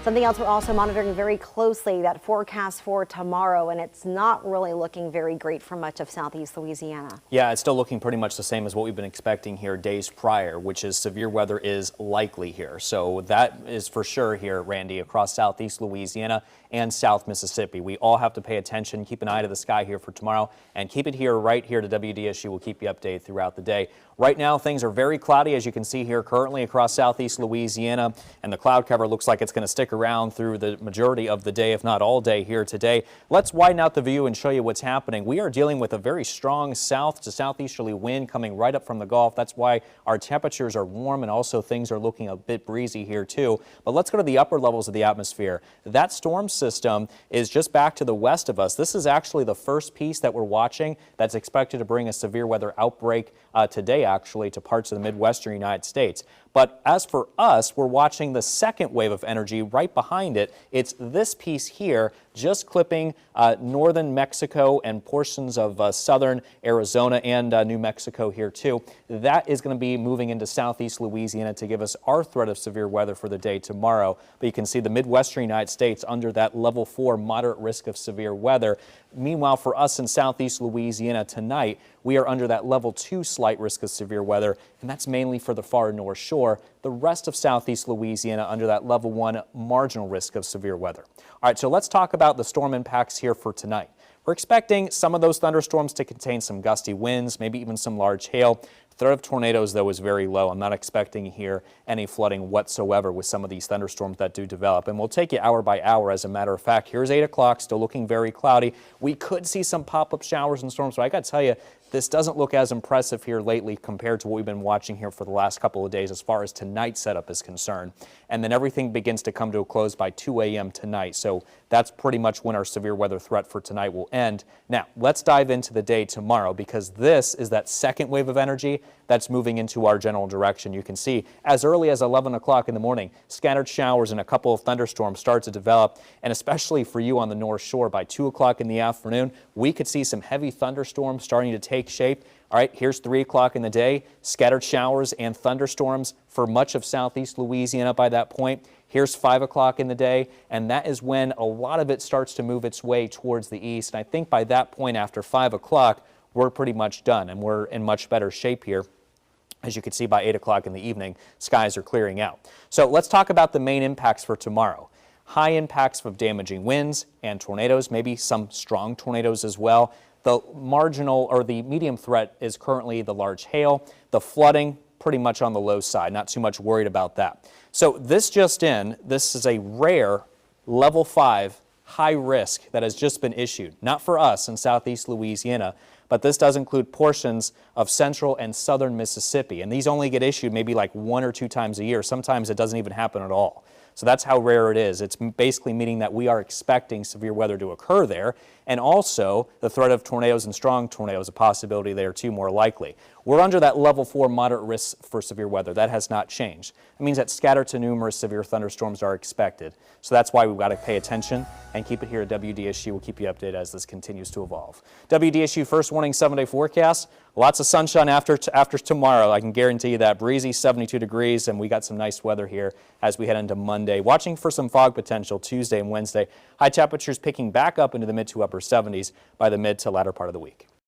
Something else we're also monitoring very closely, that forecast for tomorrow, and it's not really looking very great for much of southeast Louisiana. Yeah, it's still looking pretty much the same as what we've been expecting here days prior, which is severe weather is likely here. So that is for sure here, Randy, across southeast Louisiana and South Mississippi. We all have to pay attention, keep an eye to the sky here for tomorrow, and keep it here right here to WDSU. We'll keep you updated throughout the day. Right now, things are very cloudy, as you can see here currently across southeast Louisiana, and the cloud cover looks like it's going to stick around through the majority of the day, if not all day here today. Let's widen out the view and show you what's happening. We are dealing with a very strong south to southeasterly wind coming right up from the Gulf. That's why our temperatures are warm, and also things are looking a bit breezy here too. But let's go to the upper levels of the atmosphere. That storm system is just back to the west of us. This is actually the first piece that we're watching that's expected to bring a severe weather outbreak today, actually, to parts of the Midwestern United States. But as for us, we're watching the second wave of energy right behind it. It's this piece here, just clipping northern Mexico and portions of southern Arizona and New Mexico here too. That is going to be moving into southeast Louisiana to give us our threat of severe weather for the day tomorrow. But you can see the Midwestern United States under that level 4 moderate risk of severe weather. Meanwhile, for us in southeast Louisiana tonight, we are under that level 2 slight risk of severe weather, and that's mainly for the far north shore. The rest of southeast Louisiana under that level 1 marginal risk of severe weather. All right, so let's talk about the storm impacts here for tonight. We're expecting some of those thunderstorms to contain some gusty winds, maybe even some large hail. The threat of tornadoes, though, is very low. I'm not expecting here any flooding whatsoever with some of these thunderstorms that do develop. And we'll take you hour by hour, as a matter of fact. Here's 8 o'clock, still looking very cloudy. We could see some pop-up showers and storms, but I got to tell you, this doesn't look as impressive here lately compared to what we've been watching here for the last couple of days as far as tonight's setup is concerned. And then everything begins to come to a close by 2 a.m. tonight. So that's pretty much when our severe weather threat for tonight will end. Now, let's dive into the day tomorrow, because this is that second wave of energy that's moving into our general direction. You can see as early as 11 o'clock in the morning, scattered showers and a couple of thunderstorms start to develop. And especially for you on the North Shore, by 2 o'clock in the afternoon, we could see some heavy thunderstorms starting to take shape. All right, here's 3 o'clock in the day, scattered showers and thunderstorms for much of southeast Louisiana by that point. Here's 5 o'clock in the day, and that is when a lot of it starts to move its way towards the east. And I think by that point, after 5 o'clock, we're pretty much done, and we're in much better shape here. As you can see, by 8 o'clock in the evening, skies are clearing out. So let's talk about the main impacts for tomorrow. High impacts of damaging winds and tornadoes, maybe some strong tornadoes as well. The marginal or the medium threat is currently the large hail. The flooding, pretty much on the low side, not too much worried about that. So this just in, this is a rare level 5 high risk that has just been issued, not for us in southeast Louisiana, but this does include portions of central and southern Mississippi. And these only get issued maybe like 1 or 2 times a year. Sometimes it doesn't even happen at all. So that's how rare it is. It's basically meaning that we are expecting severe weather to occur there. And also the threat of tornadoes and strong tornadoes, a possibility there too, more likely. We're under that level 4 moderate risk for severe weather. That has not changed. It means that scattered to numerous severe thunderstorms are expected. So that's why we've got to pay attention and keep it here at WDSU. We'll keep you updated as this continues to evolve. WDSU first warning 7-day forecast. Lots of sunshine after tomorrow. I can guarantee you that. Breezy, 72 degrees, and we got some nice weather here as we head into Monday. Watching for some fog potential Tuesday and Wednesday. High temperatures picking back up into the mid to upper 70s by the mid to latter part of the week.